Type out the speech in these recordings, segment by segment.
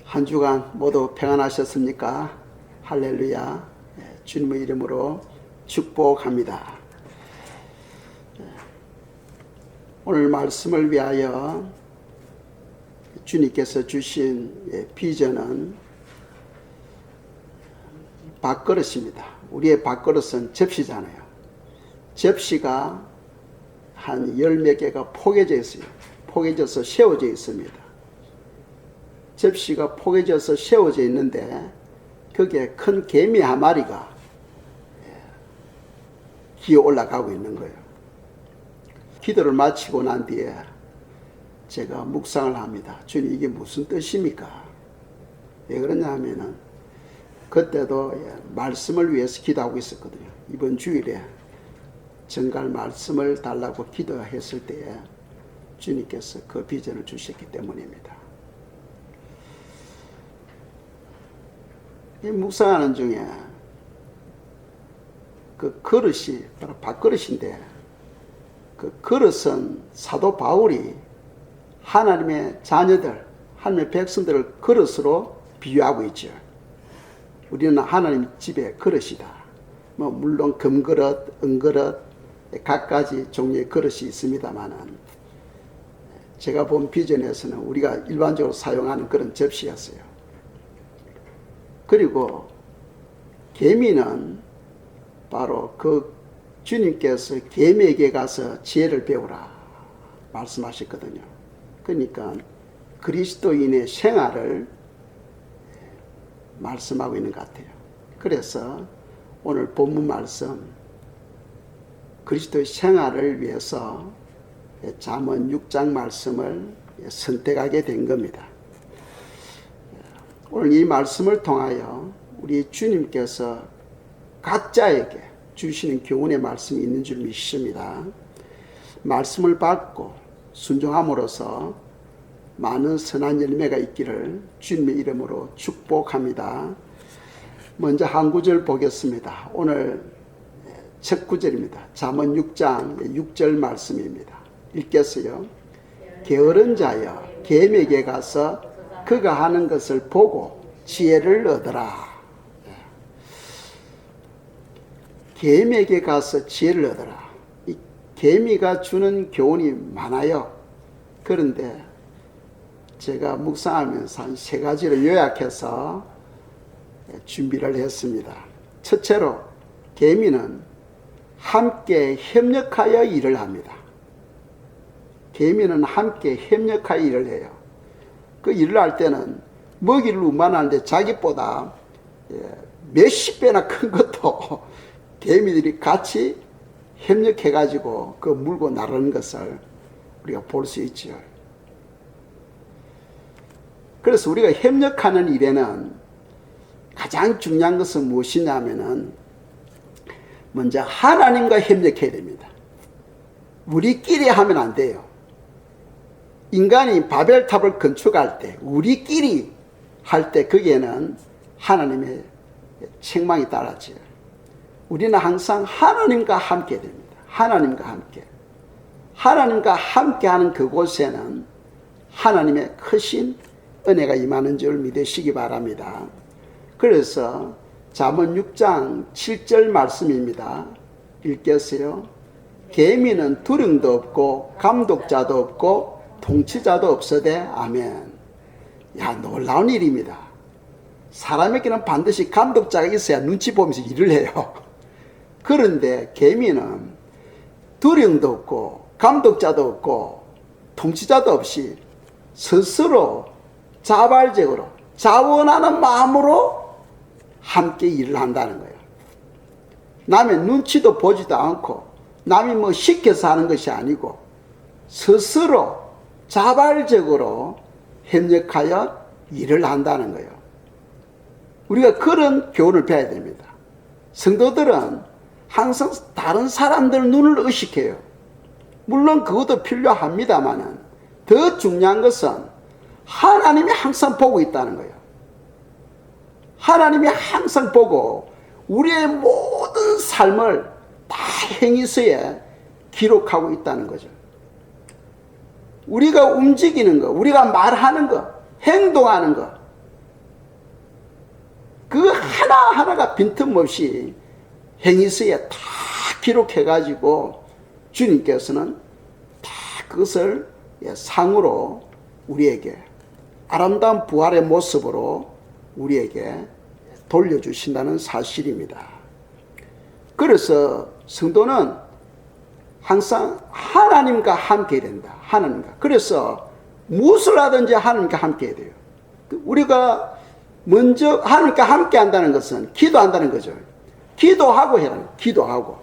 한 주간 모두 평안하셨습니까? 할렐루야. 주님의 이름으로 축복합니다. 오늘 말씀을 위하여 주님께서 주신 비전은 밥그릇입니다. 우리의 밥그릇은 접시잖아요. 접시가 한 10몇 개가 포개져 있어요. 포개져서 세워져 있습니다. 접시가 포개져서 세워져 있는데 거기에 큰 개미 한 마리가 기어 올라가고 있는 거예요. 기도를 마치고 난 뒤에 제가 묵상을 합니다. 주님, 이게 무슨 뜻입니까? 왜 그러냐 하면은 그때도 말씀을 위해서 기도하고 있었거든요. 이번 주일에 정갈 말씀을 달라고 기도했을 때에 주님께서 그 비전을 주셨기 때문입니다. 이 묵상하는 중에 그 그릇이 바로 밥그릇인데, 그 그릇은 사도 바울이 하나님의 자녀들, 하나님의 백성들을 그릇으로 비유하고 있죠. 우리는 하나님 집의 그릇이다. 물론 금그릇, 은그릇, 각가지 종류의 그릇이 있습니다만은, 제가 본 비전에서는 우리가 일반적으로 사용하는 그런 접시였어요. 그리고 개미는 바로 그 주님께서 개미에게 가서 지혜를 배우라 말씀하셨거든요. 그러니까 그리스도인의 생활을 말씀하고 있는 것 같아요. 그래서 오늘 본문 말씀, 그리스도의 생활을 위해서 잠언 6장 말씀을 선택하게 된 겁니다. 오늘 이 말씀을 통하여 우리 주님께서 각자에게 주시는 교훈의 말씀이 있는 줄 믿습니다. 말씀을 받고 순종함으로써 많은 선한 열매가 있기를 주님의 이름으로 축복합니다. 먼저 한 구절 보겠습니다. 오늘 첫 구절입니다. 잠언 6장 6절 말씀입니다. 읽겠어요. 게으른 자여 개미에게 가서 그가 하는 것을 보고 지혜를 얻어라. 개미에게 가서 지혜를 얻어라. 이 개미가 주는 교훈이 많아요. 그런데 제가 묵상하면서 한 3가지를 요약해서 준비를 했습니다. 첫째로, 개미는 함께 협력하여 일을 합니다. 개미는 함께 협력하여 일을 해요. 그 일을 할 때는 먹이를 운반하는데 자기보다 몇십 배나 큰 것도 개미들이 같이 협력해가지고 그 물고 나르는 것을 우리가 볼 수 있죠. 그래서 우리가 협력하는 일에는 가장 중요한 것은 무엇이냐면은 먼저 하나님과 협력해야 됩니다. 우리끼리 하면 안 돼요. 인간이 바벨탑을 건축할 때, 우리끼리 할 때 거기에는 하나님의 책망이 따라죠. 우리는 항상 하나님과 함께 됩니다. 하나님과 함께. 하나님과 함께 하는 그곳에는 하나님의 크신 은혜가 임하는 줄 믿으시기 바랍니다. 그래서 잠언 6장 7절 말씀입니다. 읽겠어요. 개미는 두령도 없고 감독자도 없고 통치자도 없으되 아멘. 야, 놀라운 일입니다. 사람에게는 반드시 감독자가 있어야 눈치 보면서 일을 해요. 그런데 개미는 두령도 없고 감독자도 없고 통치자도 없이 스스로 자발적으로 자원하는 마음으로 함께 일을 한다는 거예요. 남의 눈치도 보지도 않고 남이 뭐 시켜서 하는 것이 아니고 스스로 자발적으로 협력하여 일을 한다는 거예요. 우리가 그런 교훈을 배워야 됩니다. 성도들은 항상 다른 사람들 눈을 의식해요. 물론 그것도 필요합니다만은 더 중요한 것은 하나님이 항상 보고 있다는 거예요. 하나님이 항상 보고 우리의 모든 삶을 다 행위서에 기록하고 있다는 거죠. 우리가 움직이는 거, 우리가 말하는 거, 행동하는 거, 그 하나하나가 빈틈없이 행위서에 다 기록해가지고 주님께서는 다 그것을 상으로 우리에게 아름다운 부활의 모습으로 우리에게 돌려주신다는 사실입니다. 그래서 성도는 항상 하나님과 함께 된다. 하나님과. 그래서 무엇을 하든지 하나님과 함께 해야 돼요. 우리가 먼저 하나님과 함께 한다는 것은 기도한다는 거죠. 기도하고 해라. 기도하고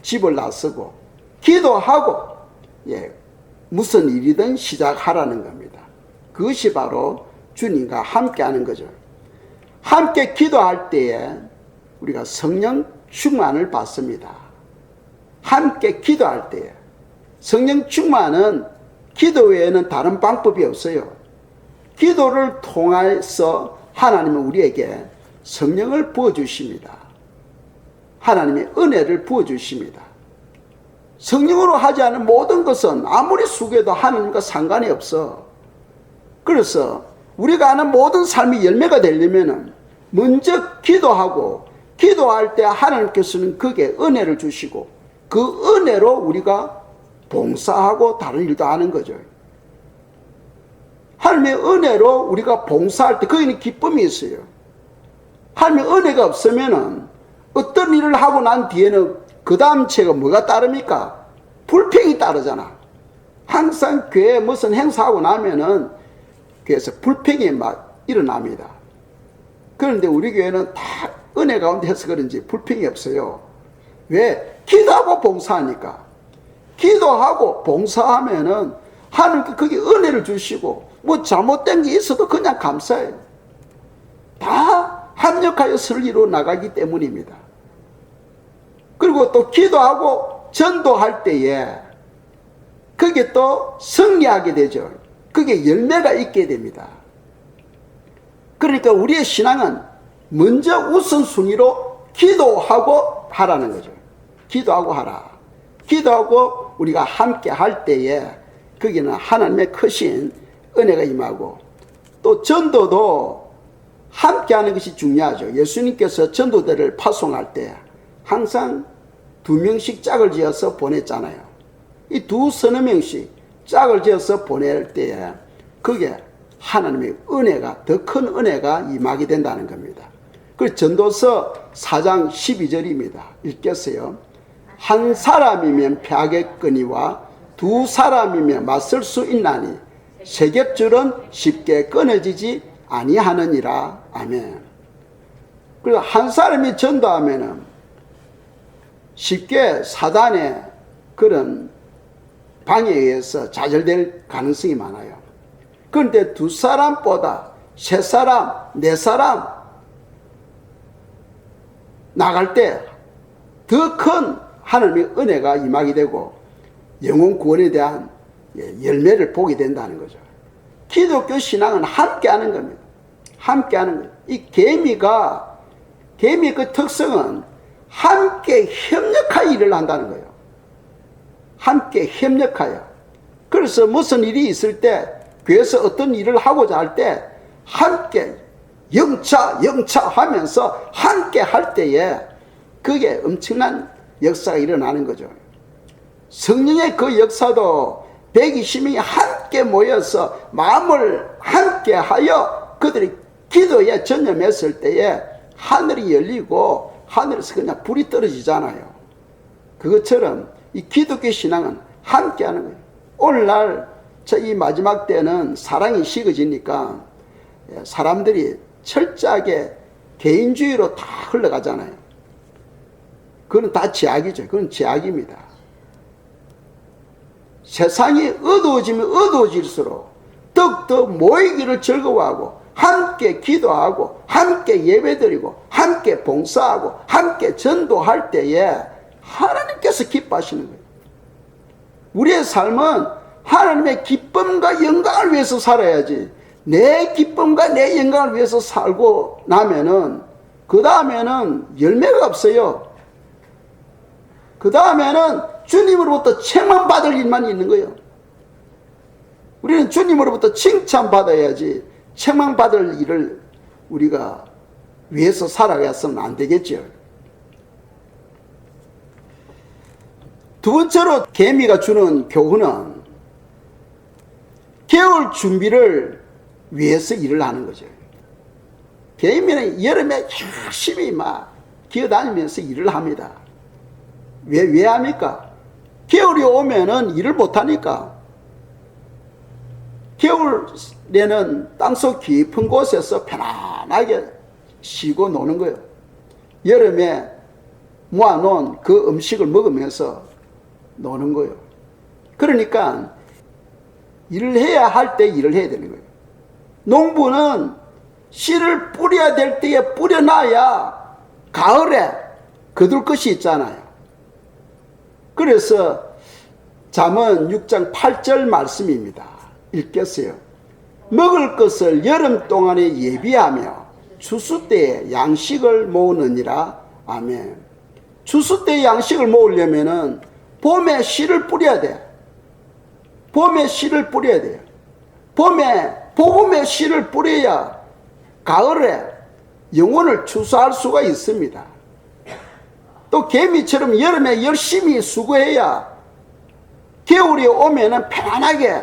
집을 나서고 기도하고 무슨 일이든 시작하라는 겁니다. 그것이 바로 주님과 함께 하는 거죠. 함께 기도할 때에 우리가 성령 충만을 받습니다. 함께 기도할 때에 성령 충만은 기도 외에는 다른 방법이 없어요. 기도를 통해서 하나님은 우리에게 성령을 부어주십니다. 하나님의 은혜를 부어주십니다. 성령으로 하지 않은 모든 것은 아무리 수고해도 하나님과 상관이 없어. 그래서 우리가 하는 모든 삶이 열매가 되려면 먼저 기도하고 기도할 때 하나님께서는 그게 은혜를 주시고 그 은혜로 우리가 봉사하고 다른 일도 하는 거죠. 하나님의 은혜로 우리가 봉사할 때 거기는 기쁨이 있어요. 하나님의 은혜가 없으면은 어떤 일을 하고 난 뒤에는 그 다음 채가 뭐가 따릅니까? 불평이 따르잖아. 항상 교회에 무슨 행사하고 나면은 교회에서 불평이 막 일어납니다. 그런데 우리 교회는 다 은혜 가운데 해서 그런지 불평이 없어요. 왜? 기도하고 봉사하니까. 기도하고 봉사하면은 하나님께 거기 은혜를 주시고 뭐 잘못된 게 있어도 그냥 감사해요. 다 합력하여 설리로 나가기 때문입니다. 그리고 또 기도하고 전도할 때에 그게 또 승리하게 되죠. 그게 열매가 있게 됩니다. 그러니까 우리의 신앙은 먼저 우선순위로 기도하고 하라는 거죠. 기도하고 하라. 기도하고 우리가 함께 할 때에 거기는 하나님의 크신 은혜가 임하고 또 전도도 함께 하는 것이 중요하죠. 예수님께서 전도대를 파송할 때 항상 2명씩 짝을 지어서 보냈잖아요. 이 서너 명씩 짝을 지어서 보낼 때에 그게 하나님의 은혜가 더 큰 은혜가 임하게 된다는 겁니다. 그래서 전도서 4장 12절입니다. 읽겠어요. 한 사람이면 패하겠거니와 두 사람이면 맞설 수 있나니 세 겹줄은 쉽게 끊어지지 아니하느니라. 아멘. 그래서 한 사람이 전도하면은 쉽게 사단의 그런 방해에 의해서 좌절될 가능성이 많아요. 그런데 두 사람보다 세 사람, 네 사람 나갈 때 더 큰 하나님의 은혜가 임하게 되고 영혼 구원에 대한 열매를 보게 된다는 거죠. 기독교 신앙은 함께 하는 겁니다. 함께 하는 거예요. 이 개미의 그 특성은 함께 협력하여 일을 한다는 거예요. 함께 협력하여. 그래서 무슨 일이 있을 때 교회에서 어떤 일을 하고자 할 때 함께 영차 하면서 함께 할 때에 그게 엄청난 역사가 일어나는 거죠. 성령의 그 역사도 120명이 함께 모여서 마음을 함께 하여 그들이 기도에 전념했을 때에 하늘이 열리고 하늘에서 그냥 불이 떨어지잖아요. 그것처럼 이 기독교 신앙은 함께 하는 거예요. 오늘날 이 마지막 때는 사랑이 식어지니까 사람들이 철저하게 개인주의로 다 흘러가잖아요. 그건 다 제약이죠. 그건 제약입니다. 세상이 어두워지면 어두워질수록 더욱더 모이기를 즐거워하고 함께 기도하고 함께 예배드리고 함께 봉사하고 함께 전도할 때에 하나님께서 기뻐하시는 거예요. 우리의 삶은 하나님의 기쁨과 영광을 위해서 살아야지 내 기쁨과 내 영광을 위해서 살고 나면은 그 다음에는 열매가 없어요. 그 다음에는 주님으로부터 책망받을 일만 있는 거예요. 우리는 주님으로부터 칭찬받아야지 책망받을 일을 우리가 위해서 살아가서는 안 되겠죠. 두 번째로 개미가 주는 교훈은 겨울 준비를 위해서 일을 하는 거죠. 개미는 여름에 열심히 막 기어다니면서 일을 합니다. 왜 합니까? 겨울이 오면은 일을 못하니까. 겨울에는 땅속 깊은 곳에서 편안하게 쉬고 노는 거예요. 여름에 모아놓은 그 음식을 먹으면서 노는 거예요. 그러니까 일을 해야 할 때 일을 해야 되는 거예요. 농부는 씨를 뿌려야 될 때에 뿌려놔야 가을에 거둘 것이 있잖아요. 그래서 잠언 6장 8절 말씀입니다. 읽겠어요. 먹을 것을 여름 동안에 예비하며 추수 때에 양식을 모으느니라. 아멘. 추수 때에 양식을 모으려면은 봄에 씨를 뿌려야 돼. 봄에 씨를 뿌려야 돼요. 봄에 복음의 씨를 뿌려야 가을에 영혼을 추수할 수가 있습니다. 또 개미처럼 여름에 열심히 수고해야 겨울이 오면은 편안하게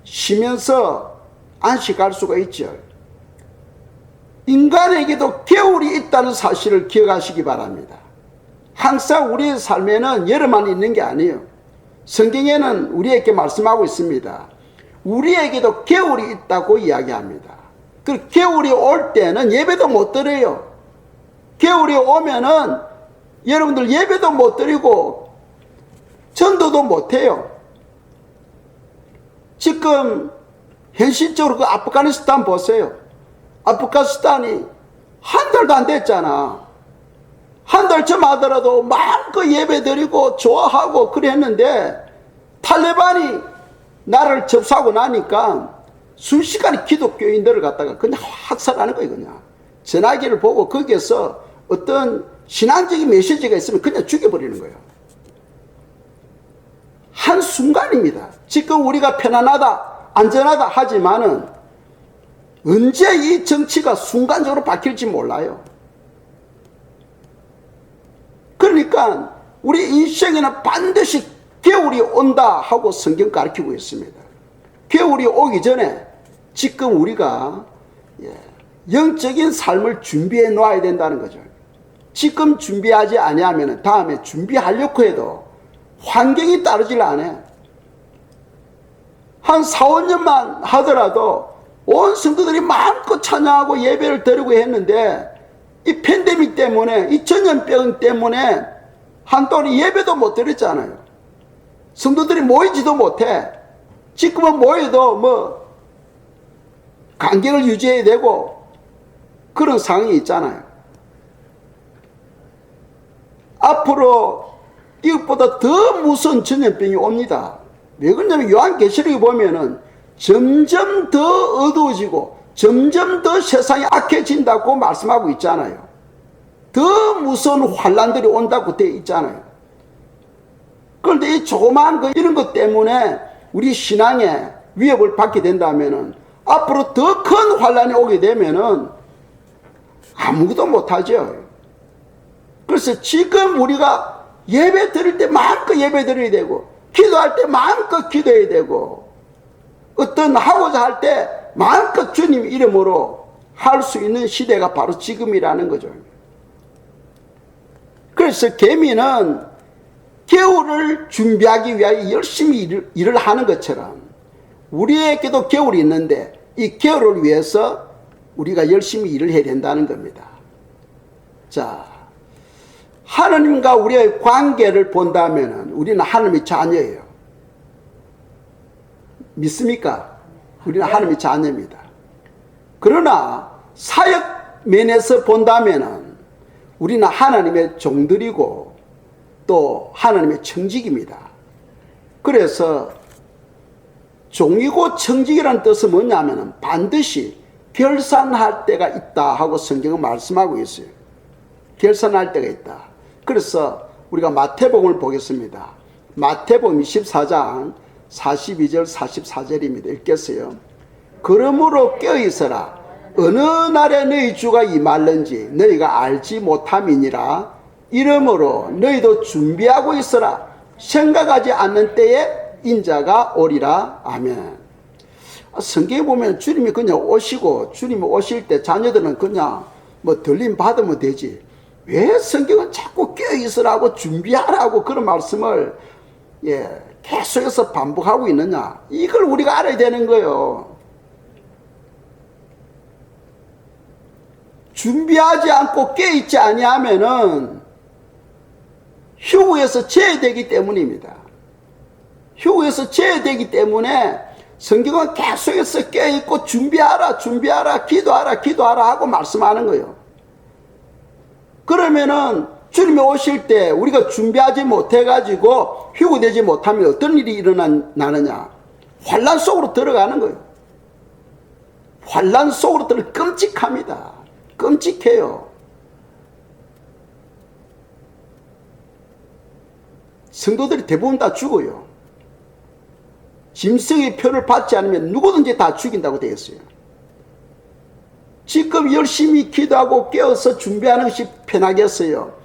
쉬면서 안식할 수가 있죠. 인간에게도 겨울이 있다는 사실을 기억하시기 바랍니다. 항상 우리의 삶에는 여름만 있는 게 아니에요. 성경에는 우리에게 말씀하고 있습니다. 우리에게도 겨울이 있다고 이야기합니다. 그 겨울이 올 때는 예배도 못 드려요. 겨울이 오면은 여러분들 예배도 못 드리고 전도도 못 해요. 지금 현실적으로 그 아프가니스탄 보세요. 아프가니스탄이 한 달도 안 됐잖아. 한 달쯤 하더라도 마음껏 예배 드리고 좋아하고 그랬는데 탈레반이 나라를 접수하고 나니까 순식간에 기독교인들을 갖다가 그냥 학살하는 거예요. 그냥 전화기를 보고 거기에서 어떤 신앙적인 메시지가 있으면 그냥 죽여버리는 거예요. 한순간입니다. 지금 우리가 편안하다 안전하다 하지만은 언제 이 정치가 순간적으로 바뀔지 몰라요. 그러니까 우리 인생에는 반드시 겨울이 온다 하고 성경 가르치고 있습니다. 겨울이 오기 전에 지금 우리가 영적인 삶을 준비해 놓아야 된다는 거죠. 지금 준비하지 아니하면 다음에 준비하려고 해도 환경이 따르질 않아요. 한 4, 5년만 하더라도 온 성도들이 마음껏 찬양하고 예배를 드리고 했는데 이 팬데믹 때문에 이 전염병 때문에 한동안 예배도 못 드렸잖아요. 성도들이 모이지도 못해. 지금은 모여도 뭐 간격을 유지해야 되고 그런 상황이 있잖아요. 앞으로 이것보다 더 무서운 전염병이 옵니다. 왜 그러냐면 요한계시록에 보면은 점점 더 어두워지고 점점 더 세상이 악해진다고 말씀하고 있잖아요. 더 무서운 환란들이 온다고 되어 있잖아요. 그런데 이 조그마한 이런 것 때문에 우리 신앙에 위협을 받게 된다면은 앞으로 더 큰 환란이 오게 되면은 아무것도 못하죠. 그래서 지금 우리가 예배 드릴 때 마음껏 예배 드려야 되고 기도할 때 마음껏 기도해야 되고 어떤 하고자 할 때 마음껏 주님 이름으로 할 수 있는 시대가 바로 지금이라는 거죠. 그래서 개미는 겨울을 준비하기 위하여 열심히 일을 하는 것처럼 우리에게도 겨울이 있는데 이 겨울을 위해서 우리가 열심히 일을 해야 된다는 겁니다. 자, 하나님과 우리의 관계를 본다면 우리는 하나님의 자녀예요. 믿습니까? 우리는 하나님의 자녀입니다. 그러나 사역 면에서 본다면 우리는 하나님의 종들이고 또 하나님의 청직입니다. 그래서 종이고 청직이라는 뜻은 뭐냐면 반드시 결산할 때가 있다 하고 성경은 말씀하고 있어요. 결산할 때가 있다. 그래서 우리가 마태복음을 보겠습니다. 마태복음 24장 42절 44절입니다. 읽겠어요. 그러므로 껴있어라. 어느 날에 너희 주가 임할는지 너희가 알지 못함이니라. 이러므로 너희도 준비하고 있어라. 생각하지 않는 때에 인자가 오리라. 아멘. 성경에 보면 주님이 그냥 오시고, 주님이 오실 때 자녀들은 그냥 뭐 들림 받으면 되지, 왜 성경은 자꾸 깨어있으라고 준비하라고 그런 말씀을 계속해서 반복하고 있느냐. 이걸 우리가 알아야 되는 거예요. 준비하지 않고 깨어있지 아니하면은 휴구에서 제외되기 때문입니다. 휴구에서 제외되기 때문에 성경은 계속해서 깨어있고 준비하라, 준비하라, 기도하라, 기도하라 하고 말씀하는 거예요. 그러면은 주님이 오실 때 우리가 준비하지 못해가지고 휴구되지 못하면 어떤 일이 일어나느냐. 환란 속으로 들어가는 거예요. 환란 속으로 끔찍합니다. 끔찍해요. 성도들이 대부분 다 죽어요. 짐승의 표를 받지 않으면 누구든지 다 죽인다고 되어 있어요. 지금 열심히 기도하고 깨어서 준비하는 것이 편하겠어요.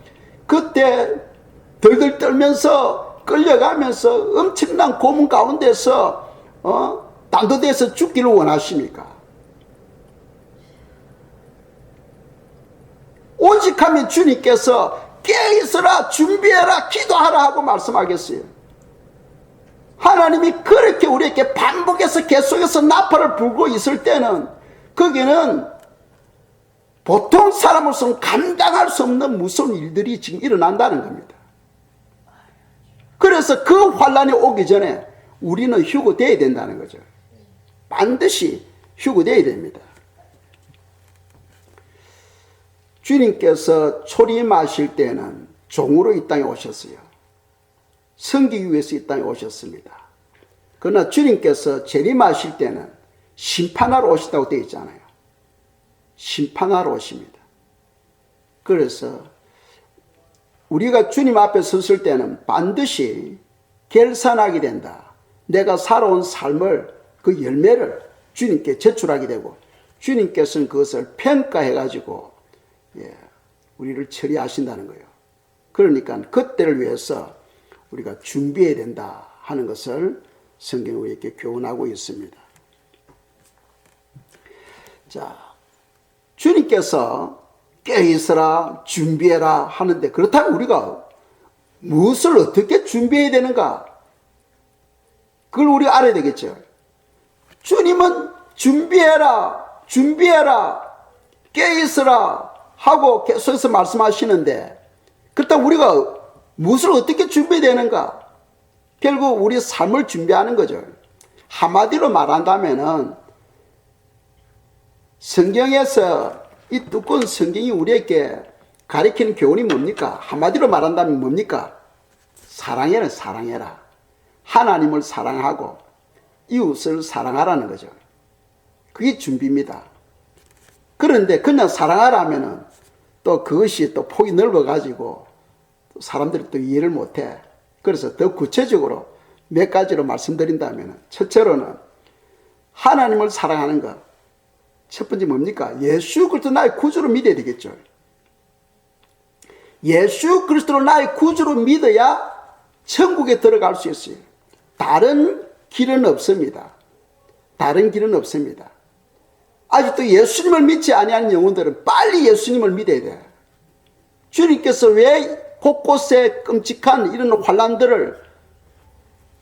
그때 덜덜 떨면서 끌려가면서 엄청난 고문 가운데서 단도대에서 죽기를 원하십니까? 오직하면 주님께서 깨어있어라, 준비해라, 기도하라 하고 말씀하겠어요. 하나님이 그렇게 우리에게 반복해서 계속해서 나팔을 불고 있을 때는 거기는 보통 사람으로서는 감당할 수 없는 무서운 일들이 지금 일어난다는 겁니다. 그래서 그 환란이 오기 전에 우리는 휴거되어야 된다는 거죠. 반드시 휴거되어야 됩니다. 주님께서 초림하실 때는 종으로 이 땅에 오셨어요. 섬기기 위해서 이 땅에 오셨습니다. 그러나 주님께서 재림하실 때는 심판하러 오시다고 되어 있잖아요. 심판하러 오십니다. 그래서 우리가 주님 앞에 섰을 때는 반드시 결산하게 된다. 내가 살아온 삶을, 그 열매를 주님께 제출하게 되고, 주님께서는 그것을 평가해가지고 우리를 처리하신다는 거예요. 그러니까 그때를 위해서 우리가 준비해야 된다 하는 것을 성경은 우리에게 교훈하고 있습니다. 자, 주님께서 깨어있으라, 준비해라 하는데, 그렇다면 우리가 무엇을 어떻게 준비해야 되는가? 그걸 우리가 알아야 되겠죠. 주님은 준비해라, 준비해라, 깨어있으라 하고 계속해서 말씀하시는데, 그렇다면 우리가 무엇을 어떻게 준비해야 되는가? 결국 우리 삶을 준비하는 거죠. 한마디로 말한다면은 성경에서 이 두꺼운 성경이 우리에게 가리키는 교훈이 뭡니까? 한마디로 말한다면 뭡니까? 사랑해라, 사랑해라. 하나님을 사랑하고 이웃을 사랑하라는 거죠. 그게 준비입니다. 그런데 그냥 사랑하라 하면은 또 그것이 또 폭이 넓어가지고 사람들이 또 이해를 못해. 그래서 더 구체적으로 몇 가지로 말씀드린다면, 첫째로는 하나님을 사랑하는 것. 첫 번째 뭡니까? 예수 그리스도 나의 구주로 믿어야 되겠죠. 예수 그리스도를 나의 구주로 믿어야 천국에 들어갈 수 있어요. 다른 길은 없습니다. 다른 길은 없습니다. 아직도 예수님을 믿지 아니하는 영혼들은 빨리 예수님을 믿어야 돼요. 주님께서 왜 곳곳에 끔찍한 이런 환난들을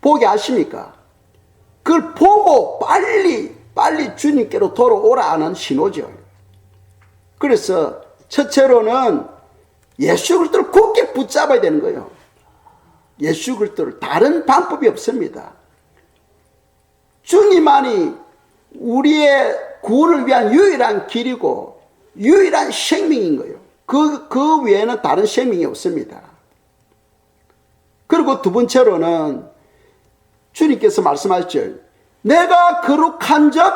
보게 하십니까? 그걸 보고 빨리 주님께로 돌아오라 하는 신호죠. 그래서 첫째로는 예수 그리스도를 굳게 붙잡아야 되는 거예요. 예수 그리스도를, 다른 방법이 없습니다. 주님만이 우리의 구원을 위한 유일한 길이고 유일한 생명인 거예요. 그 외에는 다른 생명이 없습니다. 그리고 두 번째로는 주님께서 말씀하셨죠. 내가 거룩한 적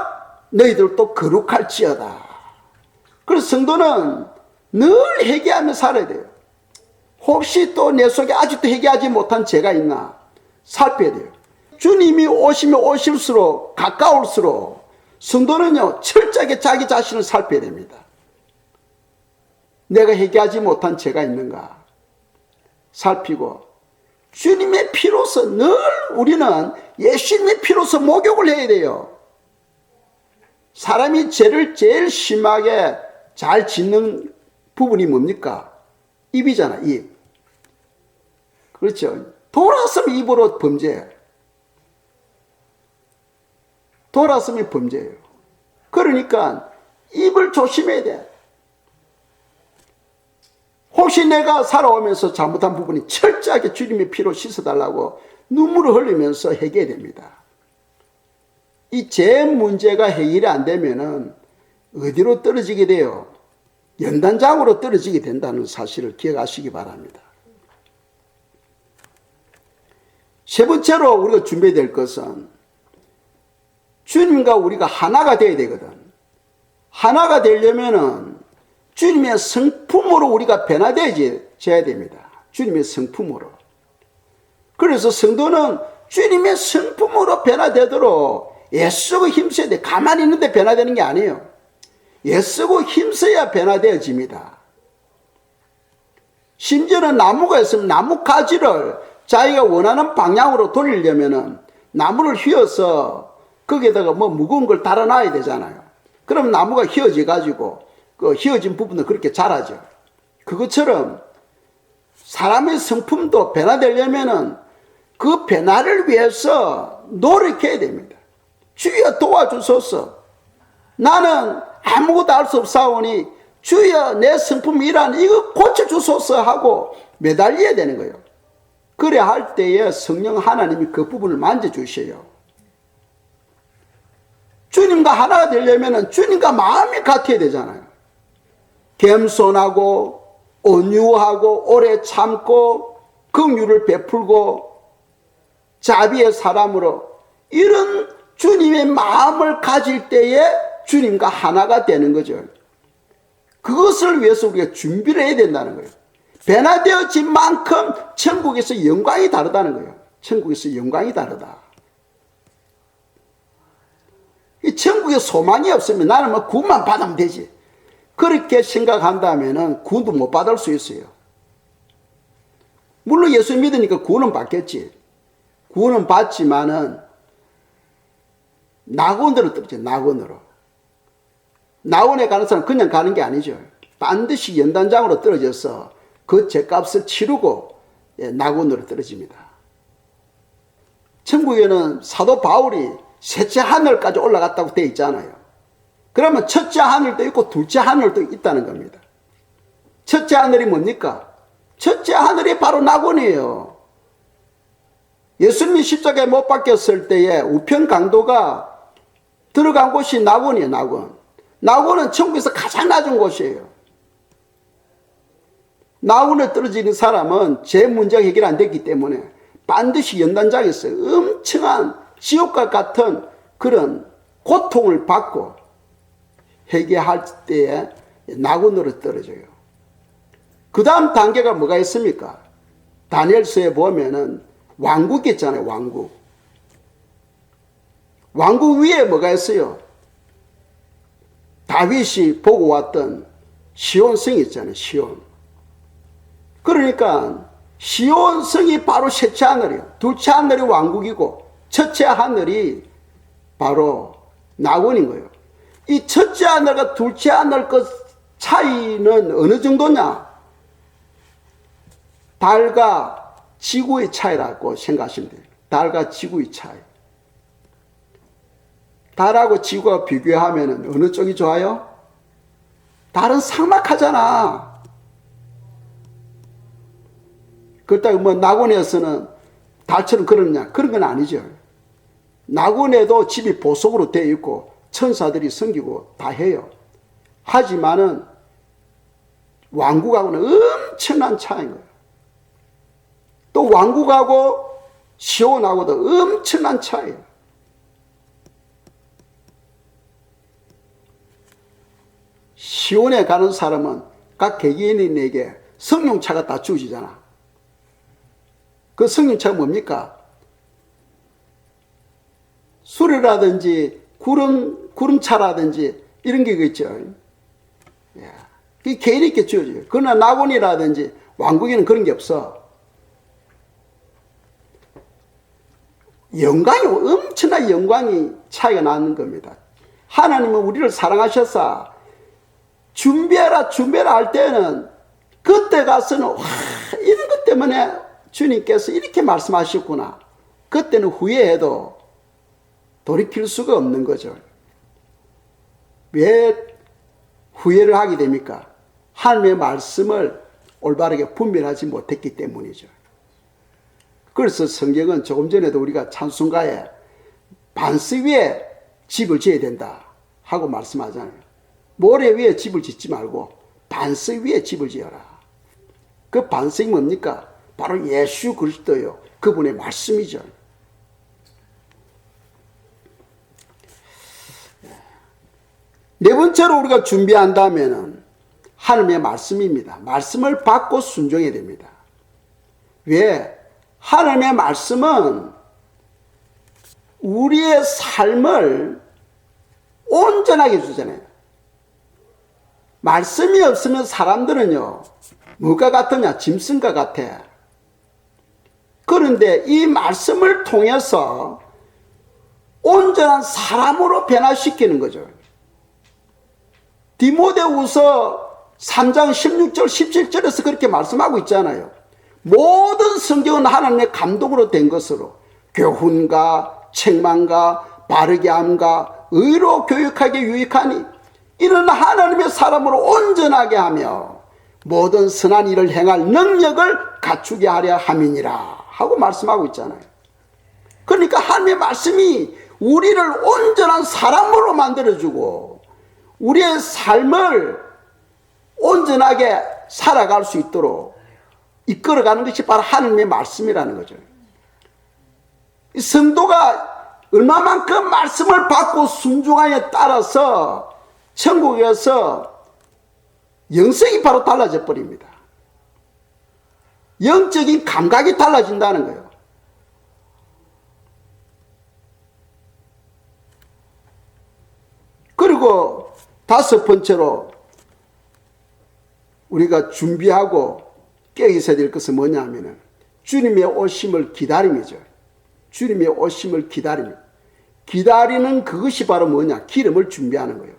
너희들도 거룩할지어다. 그래서 성도는 늘 회개하며 살아야 돼요. 혹시 또 내 속에 아직도 회개하지 못한 죄가 있나 살펴야 돼요. 주님이 오시면 오실수록, 가까울수록 성도는요, 철저하게 자기 자신을 살펴야 됩니다. 내가 회개하지 못한 죄가 있는가 살피고, 주님의 피로서 늘 우리는 예수님의 피로서 목욕을 해야 돼요. 사람이 죄를 제일 심하게 잘 짓는 부분이 뭡니까? 입이잖아, 입. 그렇죠. 돌아서면 입으로 범죄해요. 돌아서면 범죄예요. 그러니까 입을 조심해야 돼. 혹시 내가 살아오면서 잘못한 부분이 철저하게 주님의 피로 씻어달라고 눈물을 흘리면서 회개해야 됩니다. 이 죄 문제가 해결이 안 되면은 어디로 떨어지게 돼요? 연단장으로 떨어지게 된다는 사실을 기억하시기 바랍니다. 세 번째로 우리가 준비해야 될 것은 주님과 우리가 하나가 되어야 되거든. 하나가 되려면은 주님의 성품으로 우리가 변화되어야 됩니다. 주님의 성품으로. 그래서 성도는 주님의 성품으로 변화되도록 애쓰고 힘써야 돼. 가만히 있는데 변화되는 게 아니에요. 애쓰고 힘써야 변화되어집니다. 심지어는 나무가 있으면 나무 가지를 자기가 원하는 방향으로 돌리려면은 나무를 휘어서 거기에다가 뭐 무거운 걸 달아놔야 되잖아요. 그럼 나무가 휘어져 가지고 그 휘어진 부분은 그렇게 자라죠. 그것처럼 사람의 성품도 변화되려면은 그 변화를 위해서 노력해야 됩니다. 주여 도와주소서. 나는 아무것도 알 수 없사오니 주여 내 성품이란 이거 고쳐주소서 하고 매달려야 되는 거예요. 그래 할 때에 성령 하나님이 그 부분을 만져주셔요. 주님과 하나가 되려면 주님과 마음이 같아야 되잖아요. 겸손하고 온유하고 오래 참고 긍휼을 베풀고 자비의 사람으로 이런 주님의 마음을 가질 때에 주님과 하나가 되는 거죠. 그것을 위해서 우리가 준비를 해야 된다는 거예요. 변화되어진 만큼 천국에서 영광이 다르다는 거예요. 천국에서 영광이 다르다. 이 천국에 소망이 없으면 나는 뭐 구원만 받으면 되지. 그렇게 생각한다면 구원도 못 받을 수 있어요. 물론 예수 믿으니까 구원은 받겠지. 구원은 받지만은 낙원으로 떨어져. 낙원으로. 낙원에 가는 사람은 그냥 가는 게 아니죠. 반드시 연단장으로 떨어져서 그 죄값을 치르고 낙원으로 떨어집니다. 천국에는 사도 바울이 셋째 하늘까지 올라갔다고 되어 있잖아요. 그러면 첫째 하늘도 있고 둘째 하늘도 있다는 겁니다. 첫째 하늘이 뭡니까? 첫째 하늘이 바로 낙원이에요. 예수님이 십자가에 못 박혔을 때에 우편 강도가 들어간 곳이 낙원이에요. 낙원. 낙원은 천국에서 가장 낮은 곳이에요. 낙원에 떨어지는 사람은 죄 문제가 해결 안 됐기 때문에 반드시 연단장에서 엄청난 지옥과 같은 그런 고통을 받고 회개할 때에 낙원으로 떨어져요. 그 다음 단계가 뭐가 있습니까? 다니엘서에 보면은 왕국 있잖아요. 왕국. 왕국 위에 뭐가 있어요? 다윗이 보고 왔던 시온성이 있잖아요. 시온. 그러니까 시온성이 바로 셋째 하늘이에요. 둘째 하늘이 왕국이고 첫째 하늘이 바로 낙원인 거예요. 이 첫째 하늘과 둘째 하늘 그 차이는 어느 정도냐? 달과 지구의 차이라고 생각하시면 돼요. 달과 지구의 차이. 달하고 지구와 비교하면 어느 쪽이 좋아요? 달은 삭막하잖아. 그렇다고 뭐 낙원에서는 달처럼 그러느냐? 그런 건 아니죠. 낙원에도 집이 보석으로 되어 있고 천사들이 섬기고 다 해요. 하지만은 왕국하고는 엄청난 차이인 거예요. 또 왕국하고 시온하고도 엄청난 차이예요. 시온에 가는 사람은 각 개개인에게 성령차가 다 주어지잖아. 그 성령차가 뭡니까? 수레라든지 구름 구름차라든지 이런 게 있죠. 예. 그게 개인이 있게 주어져요. 그러나 낙원이라든지 왕국에는 그런 게 없어. 영광이, 엄청난 영광이 차이가 나는 겁니다. 하나님은 우리를 사랑하셔서 준비해라 할 때는 그때 가서는 와, 이런 것 때문에 주님께서 이렇게 말씀하셨구나. 그때는 후회해도 돌이킬 수가 없는 거죠. 왜 후회를 하게 됩니까? 하나님의 말씀을 올바르게 분별하지 못했기 때문이죠. 그래서 성경은 조금 전에도 우리가 찬송가에 반석 위에 집을 지어야 된다 하고 말씀하잖아요. 모래 위에 집을 짓지 말고 반석 위에 집을 지어라. 그 반석이 뭡니까? 바로 예수 그리스도요. 그분의 말씀이죠. 네 번째로 우리가 준비한다면은 하나님의 말씀입니다. 말씀을 받고 순종해야 됩니다. 왜? 하나님의 말씀은 우리의 삶을 온전하게 해주잖아요. 말씀이 없으면 사람들은요, 뭐가 같으냐? 짐승과 같아. 그런데 이 말씀을 통해서 온전한 사람으로 변화시키는 거죠. 디모데후서 3장 16절 17절에서 그렇게 말씀하고 있잖아요. 모든 성경은 하나님의 감동으로 된 것으로 교훈과 책망과 바르게 함과 의로 교육하게 유익하니 이는 하나님의 사람으로 온전하게 하며 모든 선한 일을 행할 능력을 갖추게 하려 함이니라 하고 말씀하고 있잖아요. 그러니까 하나님의 말씀이 우리를 온전한 사람으로 만들어주고 우리의 삶을 온전하게 살아갈 수 있도록 이끌어가는 것이 바로 하나님의 말씀이라는 거죠. 성도가 얼마만큼 말씀을 받고 순종하에 따라서 천국에서 영성이 바로 달라져 버립니다. 영적인 감각이 달라진다는 거예요. 그리고 다섯 번째로 우리가 준비하고 깨어 있어야 될 것은 뭐냐면은 주님의 오심을 기다림이죠. 주님의 오심을 기다리는 그것이 바로 뭐냐? 기름을 준비하는 거예요.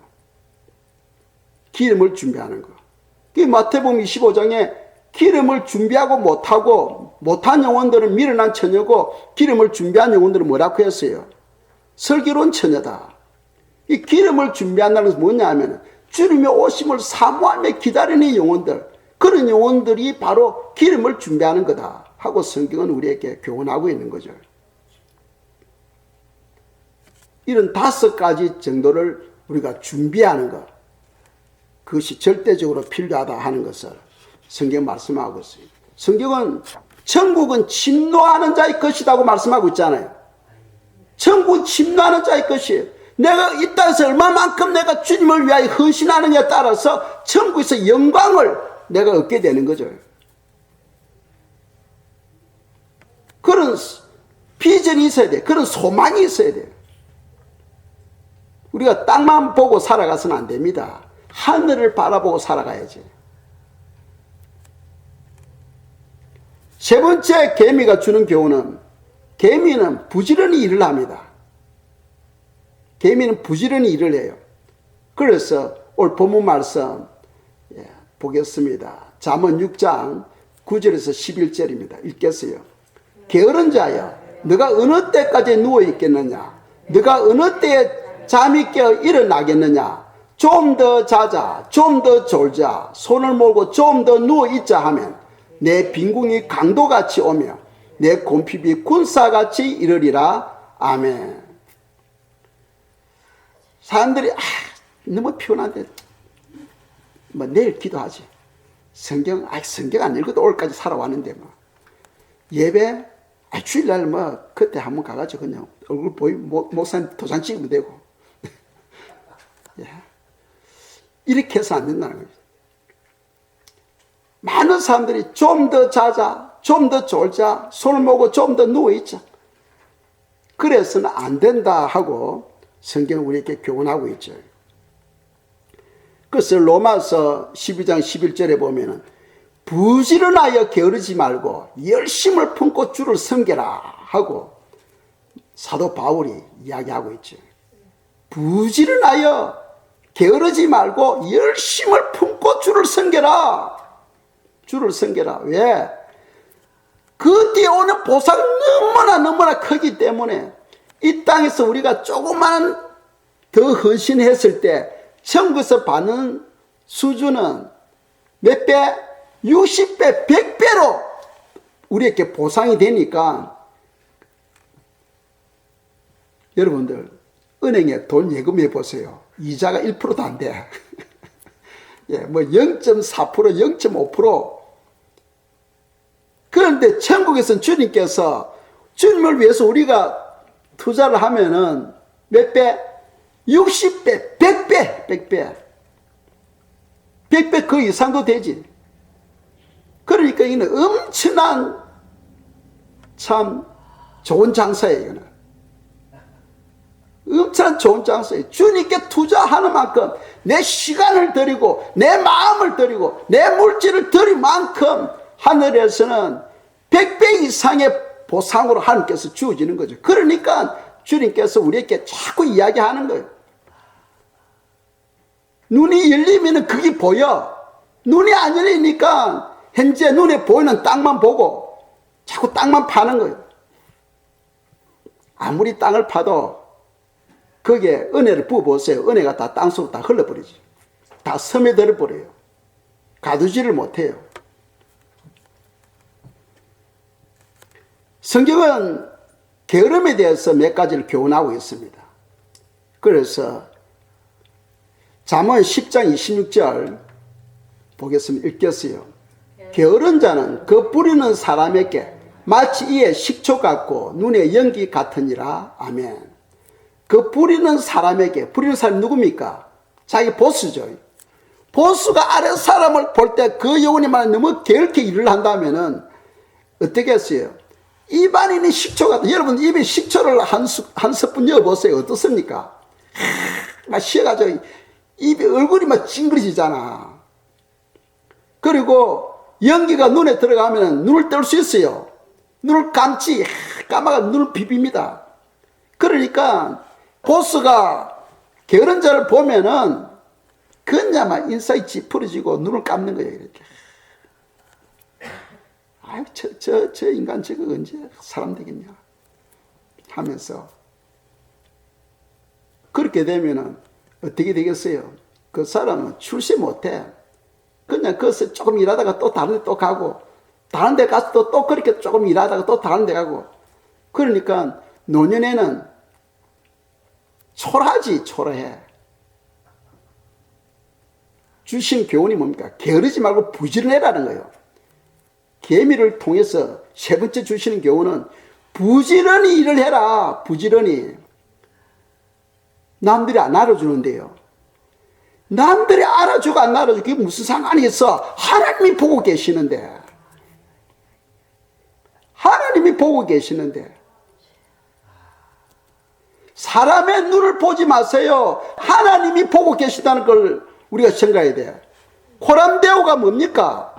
기름을 준비하는 거. 마태복음 25장에 기름을 준비하고 못한 영혼들은 미련한 처녀고 기름을 준비한 영혼들은 뭐라고 했어요? 슬기로운 처녀다. 이 기름을 준비한다는 것은 뭐냐 하면 주님의 오심을 사모하며 기다리는 영혼들, 그런 영혼들이 바로 기름을 준비하는 거다 하고 성경은 우리에게 교훈하고 있는 거죠. 이런 5가지 정도를 우리가 준비하는 것, 그것이 절대적으로 필요하다 하는 것을 성경 말씀하고 있어요. 성경은 천국은 침노하는 자의 것이라고 말씀하고 있잖아요. 천국은 침노하는 자의 것이에요. 내가 이 땅에서 얼마만큼 내가 주님을 위하여 헌신하느냐에 따라서 천국에서 영광을 내가 얻게 되는 거죠. 그런 비전이 있어야 돼. 그런 소망이 있어야 돼요. 우리가 땅만 보고 살아가서는 안 됩니다. 하늘을 바라보고 살아가야지. 세 번째 개미가 주는 교훈은 개미는 부지런히 일을 합니다. 개미는 부지런히 일을 해요. 그래서 오늘 본문 말씀 보겠습니다. 잠언 6장 9절에서 11절입니다. 읽겠어요. 게으른 자여, 너가 어느 때까지 누워있겠느냐? 너가 어느 때에 잠이 깨어 일어나겠느냐? 좀 더 자자, 좀 더 졸자, 손을 몰고 좀 더 누워있자 하면 내 빈궁이 강도같이 오며 내 곰핍이 군사같이 이르리라. 아멘. 사람들이 너무 피곤한데 내일 기도하지. 성경 안 읽어도 오늘까지 살아왔는데 예배 주일날 그때 한번 가가지고 그냥 얼굴 목사님 도장 찍으면 되고 예. 이렇게 해서 안 된다는 거죠. 많은 사람들이 좀 더 자자, 좀 더 졸자, 손을 모고 좀 더 누워있자. 그래서는 안 된다 하고 성경은 우리에게 교훈하고 있죠. 그래서 로마서 12장 11절에 보면은 부지런하여 게으르지 말고 열심을 품고 주를 섬겨라 하고 사도 바울이 이야기하고 있죠. 부지런하여 게으르지 말고 열심을 품고 주를 섬겨라. 주를 섬겨라. 왜? 그 뒤에 오는 보상은 너무나 크기 때문에 이 땅에서 우리가 조금만 더 헌신했을 때 천국에서 받는 수준은 몇 배? 60배, 100배로 우리에게 보상이 되니까 여러분들 은행에 돈 예금해 보세요. 이자가 1%도 안 돼. 예, 뭐 0.4%, 0.5%. 그런데 천국에서는 주님께서 주님을 위해서 우리가 투자를 하면은 몇 배? 60배, 100배, 100배. 100배 그 이상도 되지. 그러니까 이는 엄청난 참 좋은 장사예요. 이거는. 엄청난 좋은 장사예요. 주님께 투자하는 만큼 내 시간을 드리고 내 마음을 드리고 내 물질을 드릴 만큼 하늘에서는 100배 이상의 보상으로 하나님께서 주어지는 거죠. 그러니까 주님께서 우리에게 자꾸 이야기하는 거예요. 눈이 열리면 그게 보여. 눈이 안 열리니까 현재 눈에 보이는 땅만 보고 자꾸 땅만 파는 거예요. 아무리 땅을 파도 거기에 은혜를 부어보세요. 은혜가 다 땅속으로 다 흘러버리지. 다 스며들어 버려요. 가두지를 못해요. 성경은 게으름에 대해서 몇 가지를 교훈하고 있습니다. 그래서 잠언 10장 26절 보겠습니다. 읽겠어요. 게으른 자는 그 부리는 사람에게 마치 이에 식초 같고 눈에 연기 같으니라. 아멘. 그 부리는 사람에게, 부리는 사람이 누굽니까? 자기 보스죠. 보스가 아래 사람을 볼 때 그 영혼이 만약 너무 게으르게 일을 한다면은 어떻게 했어요? 입안에는 식초 같다. 여러분 입에 식초를 한 스푼 넣어보세요. 어떻습니까? 막 쉬어가지고 입에 얼굴이 막 찡그러지잖아. 그리고 연기가 눈에 들어가면 눈을 뗄 수 있어요. 눈을 감지, 까마가 눈을 비빕니다. 그러니까 보스가 게으른 자를 보면은 그냥 막 인상이 찌푸러지고 눈을 감는 거예요. 이렇게. 아유, 저 인간 저거 언제 사람 되겠냐 하면서 그렇게 되면은 어떻게 되겠어요? 그 사람은 출세 못해. 그냥 거기서 조금 일하다가 또 다른 데 또 가고 다른 데 가서 또 그렇게 조금 일하다가 또 다른 데 가고 그러니까 노년에는 초라해. 주신 교훈이 뭡니까? 게으르지 말고 부지런해라는 거예요. 계미를 통해서 세 번째 주시는 교훈은 부지런히 일을 해라. 부지런히. 남들이 안 알아주는데요. 남들이 알아주고 안 알아주고 그게 무슨 상관이 있어? 하나님이 보고 계시는데. 하나님이 보고 계시는데. 사람의 눈을 보지 마세요. 하나님이 보고 계시다는 걸 우리가 생각해야 돼. 호람대오가 뭡니까?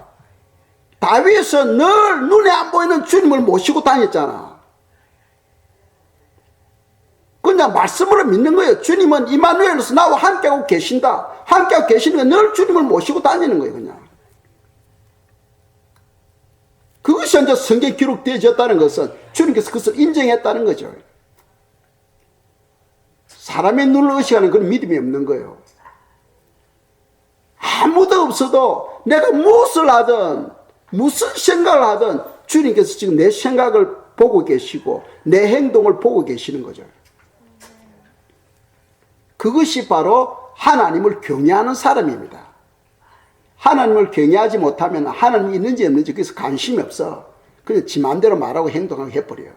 다윗은 늘 눈에 안 보이는 주님을 모시고 다녔잖아. 그냥 말씀으로 믿는 거예요. 주님은 이마누엘로서 나와 함께하고 계신다. 함께하고 계시는 건 늘 주님을 모시고 다니는 거예요. 그냥. 그것이 현재 성경에 기록되어졌다는 것은 주님께서 그것을 인정했다는 거죠. 사람의 눈을 의식하는 그런 믿음이 없는 거예요. 아무도 없어도 내가 무엇을 하든 무슨 생각을 하든 주님께서 지금 내 생각을 보고 계시고 내 행동을 보고 계시는 거죠. 그것이 바로 하나님을 경외하는 사람입니다. 하나님을 경외하지 못하면 하나님이 있는지 없는지 그래서 관심이 없어. 그냥 지 마음대로 말하고 행동하고 해버려요.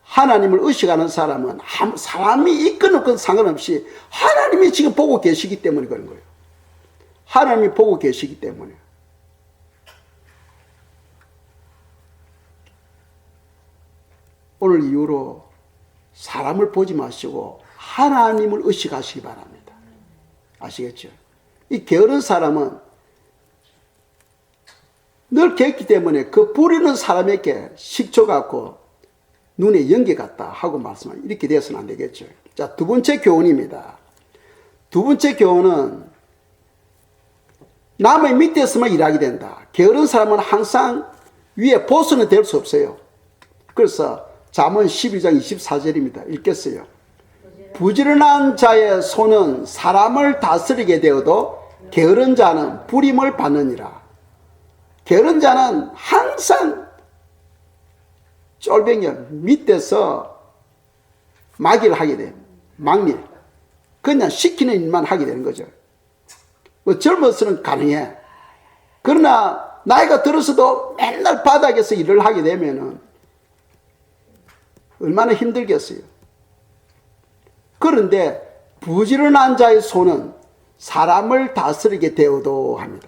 하나님을 의식하는 사람은 사람이 있건 없건 상관없이 하나님이 지금 보고 계시기 때문에 그런 거예요. 하나님이 보고 계시기 때문에. 오늘 이후로 사람을 보지 마시고 하나님을 의식하시기 바랍니다. 아시겠죠? 이 게으른 사람은 늘 겠기 때문에 그 부리는 사람에게 식초 같고 눈에 연기 같다 하고 말씀하면 이렇게 되어서는 안 되겠죠. 자, 두 번째 교훈입니다. 두 번째 교훈은 남의 밑에서만 일하게 된다. 게으른 사람은 항상 위에 보스는 될 수 없어요. 그래서 잠언 12장 24절입니다. 읽겠어요. 부지런한 자의 손은 사람을 다스리게 되어도 게으른 자는 부림을 받느니라. 게으른 자는 항상 쫄병이 밑에서 마귀를 하게 돼요. 막일. 그냥 시키는 일만 하게 되는 거죠. 뭐 젊어서는 가능해. 그러나 나이가 들어서도 맨날 바닥에서 일을 하게 되면은 얼마나 힘들겠어요. 그런데 부지런한 자의 손은 사람을 다스리게 되어도 합니다.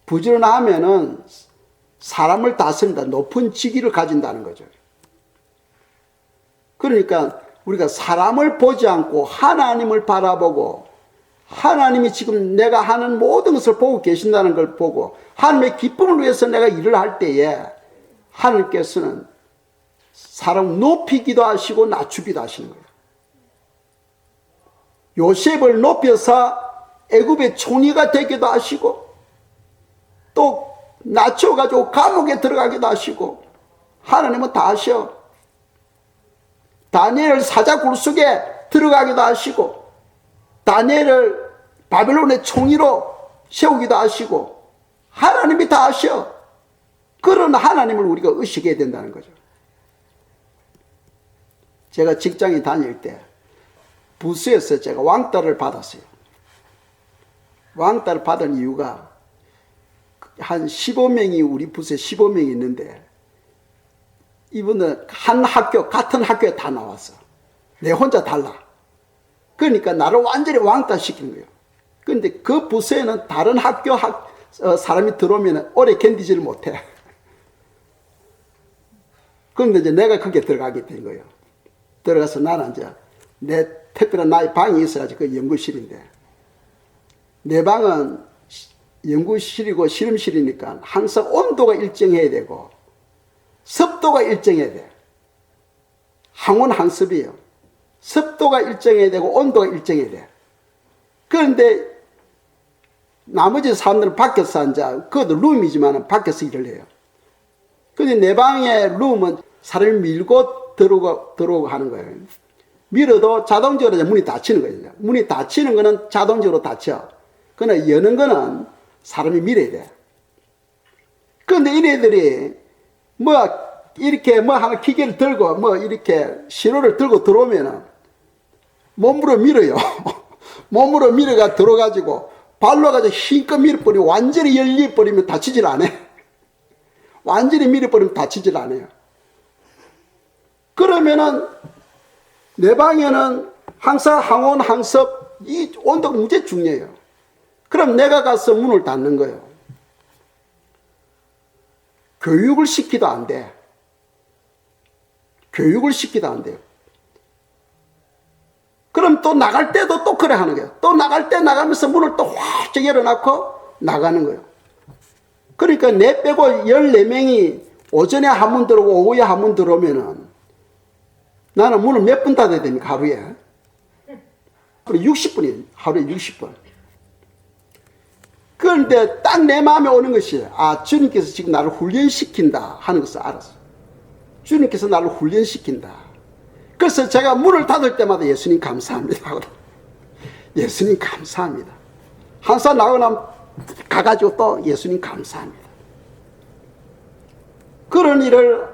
부지런하면은 사람을 다스린다. 높은 직위를 가진다는 거죠. 그러니까 우리가 사람을 보지 않고 하나님을 바라보고 하나님이 지금 내가 하는 모든 것을 보고 계신다는 걸 보고 하나님의 기쁨을 위해서 내가 일을 할 때에 하나님께서는 사람을 높이기도 하시고 낮추기도 하시는 거예요. 요셉을 높여서 애굽의 총리가 되기도 하시고 또 낮춰가지고 감옥에 들어가기도 하시고 하나님은 다 하셔. 다니엘을 사자굴 속에 들어가기도 하시고 다니엘을 바벨론의 총리로 세우기도 하시고 하나님이 다 하셔. 그런 하나님을 우리가 의식해야 된다는 거죠. 제가 직장에 다닐 때 부서에서 제가 왕따를 받았어요. 왕따를 받은 이유가 한 15명이 우리 부서에 15명이 있는데 이분은 한 학교 같은 학교에 다 나왔어. 내 혼자 달라. 그러니까 나를 완전히 왕따시키는 거예요. 그런데 그 부서에는 다른 학교 사람이 들어오면 오래 견디지를 못해. 그런데 이제 내가 거기에 들어가게 된 거예요. 들어가서 나는 이제 내 특별한 나의 방이 있어가지고 그 연구실인데 내 방은 연구실이고 실험실이니까 항상 온도가 일정해야 되고 습도가 일정해야 돼. 항온 항습이에요. 습도가 일정해야 되고 온도가 일정해야 돼. 그런데 나머지 사람들은 밖에서 앉아. 그것도 룸이지만 밖에서 일을 해요. 근데 내 방의 룸은 사람이 밀고 들어오고 하는 거예요. 밀어도 자동적으로 문이 닫히는 거예요. 문이 닫히는 거는 자동적으로 닫혀. 그러나 여는 거는 사람이 밀어야 돼. 그런데 이네들이 이렇게 하나 기계를 들고 이렇게 신호를 들고 들어오면은 몸으로 밀어요. 몸으로 밀어가 들어가지고 발로 가지고 힘껏 밀어버리면 완전히 열려버리면 다치질 않아요. 완전히 밀어버리면 다치질 않아요. 그러면은 내 방에는 항상 항온, 항습, 이 온도가 무지 중요해요. 그럼 내가 가서 문을 닫는 거예요. 교육을 시키도 안 돼. 교육을 시키도 안 돼요. 그럼 또 나갈 때도 또 그래 하는 거예요. 또 나갈 때 나가면서 문을 또 활짝 열어놓고 나가는 거예요. 그러니까 내 빼고 14명이 오전에 한 번 들어오고 오후에 한 번 들어오면은 나는 문을 몇 분 닫아야 됩니까? 하루에? 60분이에요. 하루에 60분. 그런데 딱 내 마음에 오는 것이 주님께서 지금 나를 훈련시킨다 하는 것을 알았어요. 주님께서 나를 훈련시킨다. 그래서 제가 문을 닫을 때마다 예수님 감사합니다. 예수님 감사합니다. 항상 나가고 나면 가가지고 또 예수님 감사합니다. 그런 일을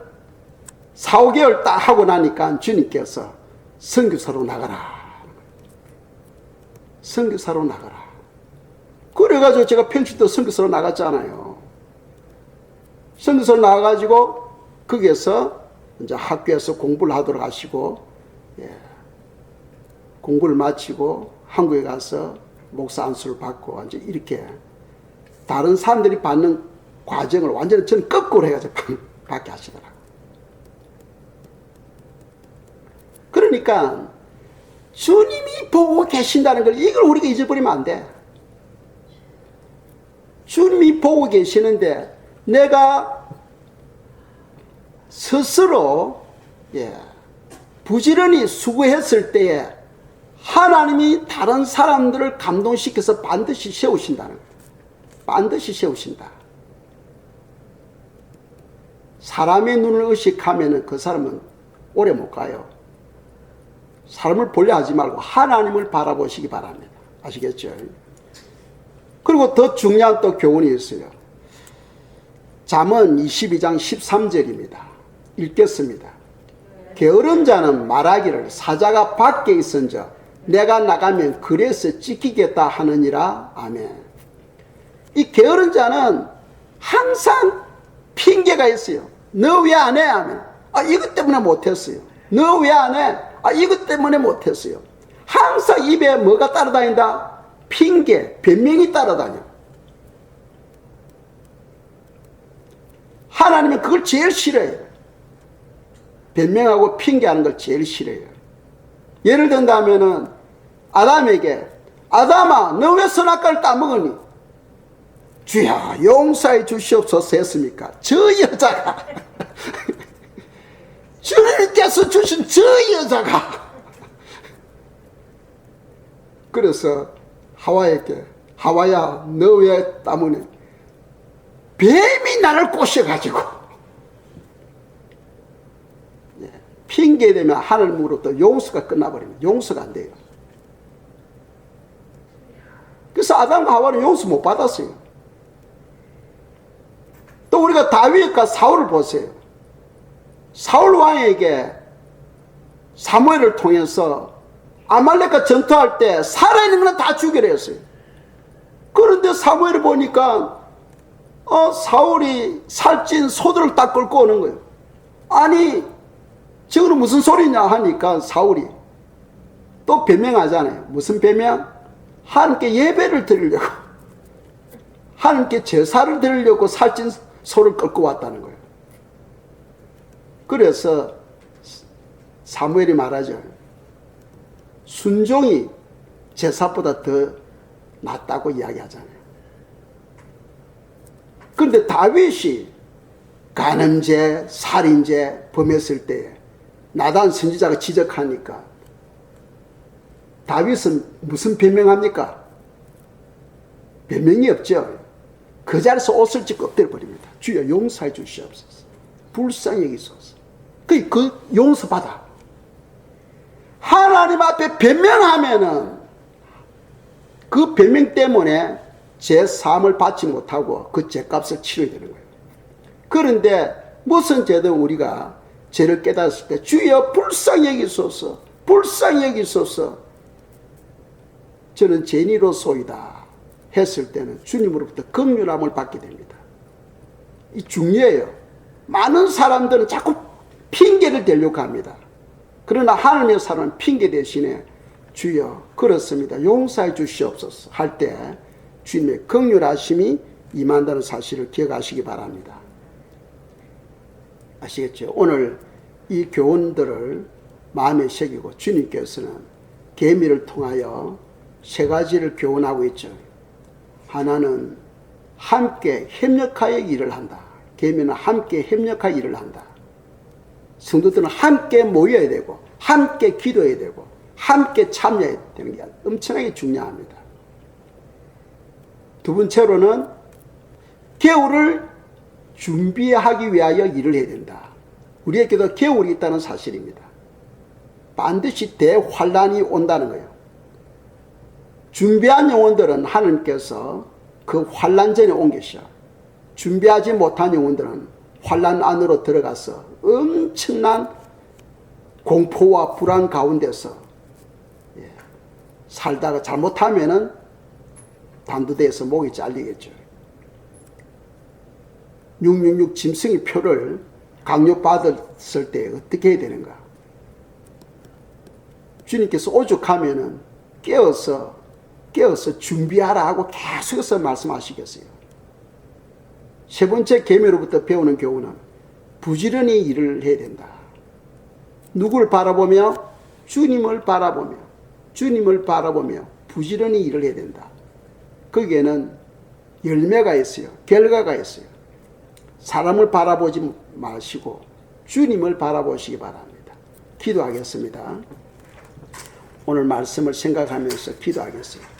4, 5개월 딱 하고 나니까 주님께서 선교사로 나가라. 선교사로 나가라. 그래가지고 제가 평신도 선교사로 나갔잖아요. 선교사로 나가가지고 거기에서 이제 학교에서 공부를 하도록 하시고, 공부를 마치고 한국에 가서 목사 안수를 받고 이제 이렇게 다른 사람들이 받는 과정을 완전히 저는 거꾸로 해가지고 받게 하시더라고요. 그러니까 주님이 보고 계신다는 걸, 이걸 우리가 잊어버리면 안 돼. 주님이 보고 계시는데 내가 스스로 부지런히 수고했을 때에 하나님이 다른 사람들을 감동시켜서 반드시 세우신다는 거예요. 반드시 세우신다. 사람의 눈을 의식하면 그 사람은 오래 못 가요. 사람을 보려 하지 말고 하나님을 바라보시기 바랍니다. 아시겠죠? 그리고 더 중요한 또 교훈이 있어요. 잠언 22장 13절입니다. 읽겠습니다. 게으른 자는 말하기를 사자가 밖에 있은즉 내가 나가면 그래서 찍히겠다 하느니라. 아멘. 이 게으른 자는 항상 핑계가 있어요. 너 왜 안 해? 하면 이것 때문에 못했어요. 너 왜 안 해? 이것 때문에 못했어요. 항상 입에 뭐가 따라다닌다? 핑계, 변명이 따라다녀. 하나님은 그걸 제일 싫어해요. 변명하고 핑계하는 걸 제일 싫어해요. 예를 든다면은 아담에게 아담아 너 왜 선악과를 따먹으니? 주여 용서해 주시옵소서 했습니까? 저 여자가 주님께서 주신 저 여자가. 그래서 하와에게 하와야 너 왜 따먹니? 뱀이 나를 꼬셔가지고. 핑계되면 하늘으로부터 용서가 끝나버립니다. 용서가 안 돼요. 그래서 아담과 하와는 용서 못 받았어요. 또 우리가 다윗과 사울을 보세요. 사울 왕에게 사무엘을 통해서 아말렉과 전투할 때 살아있는 건 다 죽이려 했어요. 그런데 사무엘을 보니까 사울이 살찐 소들을 딱 끌고 오는 거예요. 아니 저거는 무슨 소리냐 하니까 사울이 또 변명하잖아요. 무슨 변명? 하나님께 예배를 드리려고, 하나님께 제사를 드리려고 살찐 소를 끌고 왔다는 거예요. 그래서 사무엘이 말하죠. 순종이 제사보다 더 낫다고 이야기하잖아요. 그런데 다윗이 간음죄, 살인죄 범했을 때에 나단 선지자가 지적하니까 다윗은 무슨 변명합니까? 변명이 없죠. 그 자리에서 옷을 찢고 엎드려 버립니다. 주여 용서해 주시옵소서. 불쌍히 여기소서. 그 용서받아. 하나님 앞에 변명하면은 그 변명 때문에 제 사함을 받지 못하고 그 죄값을 치러야 되는 거예요. 그런데 무슨 죄든 우리가 죄를 깨달았을 때 주여 불쌍히 여기소서, 불쌍히 여기소서, 저는 죄인이로소이다 했을 때는 주님으로부터 긍휼함을 받게 됩니다. 이 중요해요. 많은 사람들은 자꾸 핑계를 대려고 합니다. 그러나 하나님의 사람은 핑계 대신에 주여 그렇습니다 용서해 주시옵소서 할 때 주님의 긍휼하심이 임한다는 사실을 기억하시기 바랍니다. 아시겠죠? 오늘 이 교훈들을 마음에 새기고 주님께서는 계미를 통하여 세 가지를 교훈하고 있죠. 하나는 함께 협력하여 일을 한다. 계미는 함께 협력하여 일을 한다. 성도들은 함께 모여야 되고 함께 기도해야 되고 함께 참여해야 되는 게 엄청나게 중요합니다. 두 번째로는 겨울을 준비하기 위하여 일을 해야 된다. 우리에게도 겨울이 있다는 사실입니다. 반드시 대환란이 온다는 거예요. 준비한 영혼들은 하나님께서 그 환란 전에 온 것이야. 준비하지 못한 영혼들은 환란 안으로 들어가서 엄청난 공포와 불안 가운데서 살다가 잘못하면은 단두대에서 목이 잘리겠죠. 666 짐승의 표를 강요받았을 때 어떻게 해야 되는가? 주님께서 오죽하면은 깨어서 준비하라 하고 계속해서 말씀하시겠어요. 세 번째 계명으로부터 배우는 교훈은 부지런히 일을 해야 된다. 누구를 바라보며? 주님을 바라보며 주님을 바라보며 부지런히 일을 해야 된다. 거기에는 열매가 있어요. 결과가 있어요. 사람을 바라보지 마시고 주님을 바라보시기 바랍니다. 기도하겠습니다. 오늘 말씀을 생각하면서 기도하겠습니다.